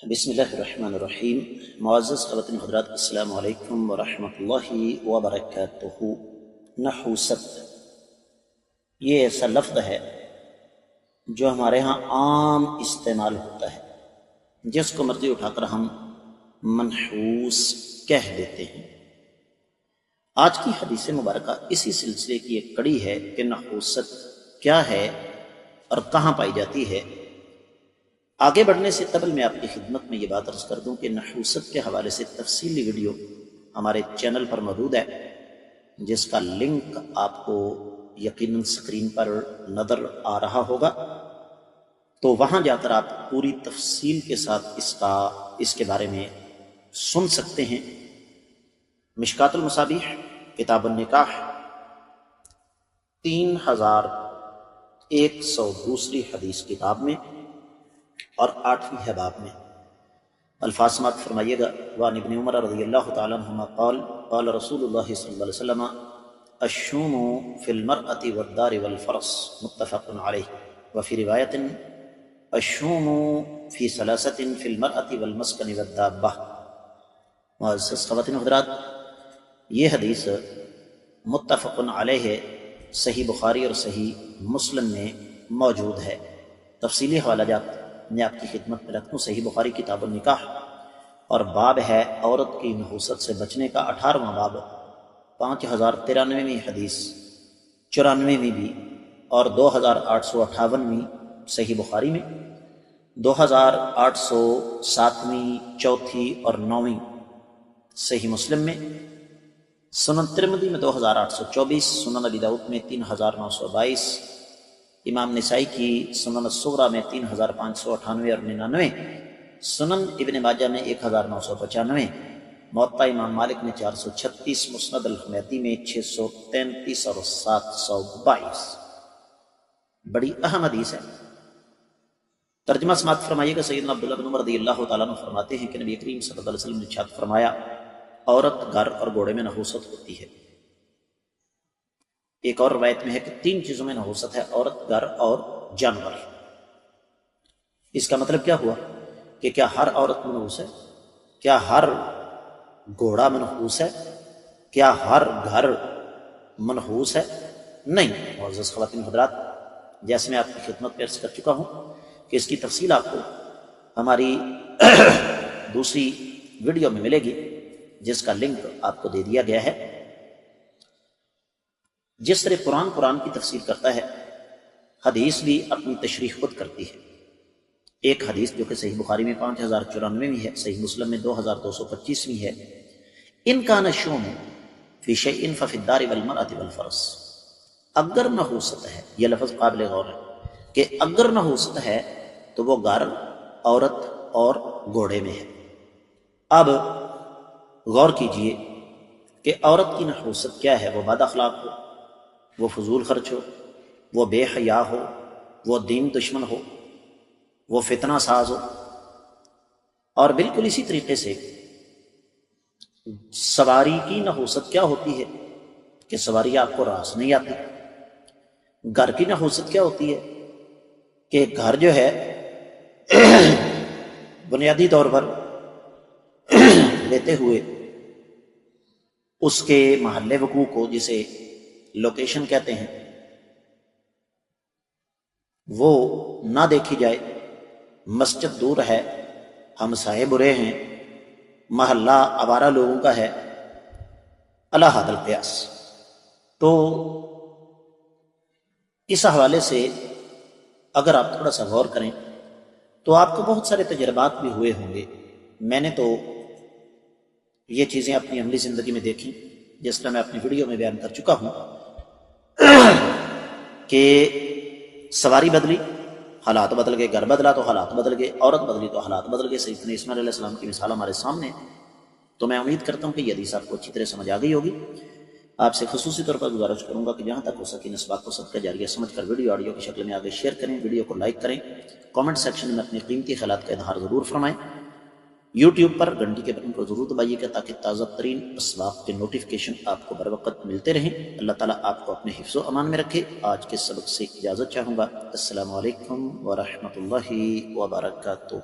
بسم اللہ الرحمن الرحیم۔ معزز خواتین حضرات، السلام علیکم ورحمۃ اللہ وبرکاتہ۔ نحوست یہ ایسا لفظ ہے جو ہمارے ہاں عام استعمال ہوتا ہے، جس کو مرضی اٹھا کر ہم منحوس کہہ دیتے ہیں۔ آج کی حدیث مبارکہ اسی سلسلے کی ایک کڑی ہے کہ نحوست کیا ہے اور کہاں پائی جاتی ہے۔ آگے بڑھنے سے قبل میں آپ کی خدمت میں یہ بات عرض کر دوں کہ نحوست کے حوالے سے تفصیلی ویڈیو ہمارے چینل پر موجود ہے، جس کا لنک آپ کو یقیناً اسکرین پر نظر آ رہا ہوگا، تو وہاں جا کر آپ پوری تفصیل کے ساتھ اس کے بارے میں سن سکتے ہیں۔ مشکات المصابیح کتاب النکاح 3102 حدیث کتاب میں اور 8ویں باب میں الفاظ سماعت فرمائیے گا۔ وعن ابن عمر رضی اللہ تعالیٰ عنہما قال قال رسول اللہ صلی اللہ علیہ وسلم الشوم فی المرأة والدار والفرس متفق علیہ، وفی روایت الشوم فی ثلاثة فی المرأة والمسکن والدابہ۔ معزز خواتین حضرات، یہ حدیث متفق علیہ ہے، صحیح بخاری اور صحیح مسلم میں موجود ہے۔ تفصیلی حوالہ جات میں آپ کی خدمت میں رکھتا ہوں۔ صحیح بخاری کتاب النکاح اور باب ہے عورت کی نحوست سے بچنے کا، 18واں باب، 5093ویں حدیث، 94ویں بھی اور 2858ویں صحیح بخاری میں، 2807ویں، 4تھی اور 9ویں صحیح مسلم میں، سنن ترمذی میں 2824، سنن ابی داؤد میں 3922، امام نسائی کی سنن الصغریٰ میں 3598 اور 99، سنن ابن ماجہ میں 1995، موطا امام مالک میں 436، مسند الحمیدی میں 633 اور 722۔ بڑی اہم حدیث ہے۔ ترجمہ سماعت فرمائیے گا۔ سیدنا عبداللہ بن عمر رضی اللہ تعالیٰ عنہ فرماتے ہیں کہ نبی کریم صلی اللہ علیہ وسلم نے ارشاد فرمایا، عورت گھر اور گھوڑے میں نحوست ہوتی ہے۔ ایک اور روایت میں ہے کہ 3 چیزوں میں نحوست ہے، عورت، گھر اور جانور۔ اس کا مطلب کیا ہوا کہ کیا ہر عورت منحوس ہے؟ کیا ہر گھوڑا منحوس ہے؟ کیا ہر گھر منحوس ہے؟ نہیں۔ معزز خواتین حضرات، جیسے میں آپ کی خدمت میں عرض کر چکا ہوں کہ اس کی تفصیل آپ کو ہماری دوسری ویڈیو میں ملے گی، جس کا لنک آپ کو دے دیا گیا ہے۔ جس طرح قرآن کی تفسیر کرتا ہے، حدیث بھی اپنی تشریح خود کرتی ہے۔ ایک حدیث جو کہ صحیح بخاری میں 5094ویں ہے، صحیح مسلم میں 2225ویں ہے، ان کان الشوم فی شیء ففی الدار والمرأة والفرس۔ اگر نحوست ہے، یہ لفظ قابل غور ہے کہ اگر نحوست ہے تو وہ گھر، عورت اور گھوڑے میں ہے۔ اب غور کیجئے کہ عورت کی نحوست کیا ہے؟ وہ بد اخلاق ہو، وہ فضول خرچ ہو، وہ بے حیا ہو، وہ دین دشمن ہو، وہ فتنہ ساز ہو۔ اور بالکل اسی طریقے سے سواری کی نحوست کیا ہوتی ہے کہ سواری آپ کو راس نہیں آتی۔ گھر کی نحوست کیا ہوتی ہے کہ گھر جو ہے بنیادی طور پر لیتے ہوئے اس کے محل وقوع کو، جسے لوکیشن کہتے ہیں، وہ نہ دیکھی جائے۔ مسجد دور ہے، ہمسائے برے ہیں، محلہ آوارہ لوگوں کا ہے، علی حد القیاس۔ تو اس حوالے سے اگر آپ تھوڑا سا غور کریں تو آپ کو بہت سارے تجربات بھی ہوئے ہوں گے۔ میں نے تو یہ چیزیں اپنی عملی زندگی میں دیکھی، جس طرح میں اپنی ویڈیو میں بیان کر چکا ہوں کہ سواری بدلی، حالات بدل گئے، گھر بدلا تو حالات بدل گئے، عورت بدلی تو حالات بدل گئے۔ سیدنا اسماعیل علیہ السلام کی مثال ہمارے سامنے۔ تو میں امید کرتا ہوں کہ یہ حدیث آپ کو اچھی طرح سمجھ آ گئی ہوگی۔ آپ سے خصوصی طور پر گزارش کروں گا کہ جہاں تک ہو سکے اس بات کو صدقہ جاریہ سمجھ کر ویڈیو آڈیو کی شکل میں آگے شیئر کریں، ویڈیو کو لائک کریں، کامنٹ سیکشن میں اپنے قیمتی خیالات کا اظہار ضرور فرمائیں۔ یوٹیوب پر گھنٹی کے بٹن کو ضرور دبائیے گا تاکہ تازہ ترین اسباق کے نوٹیفیکیشن آپ کو بر وقت ملتے رہیں۔ اللہ تعالیٰ آپ کو اپنے حفظ و امان میں رکھے۔ آج کے سبق سے اجازت چاہوں گا۔ السلام علیکم ورحمۃ اللہ وبرکاتہ۔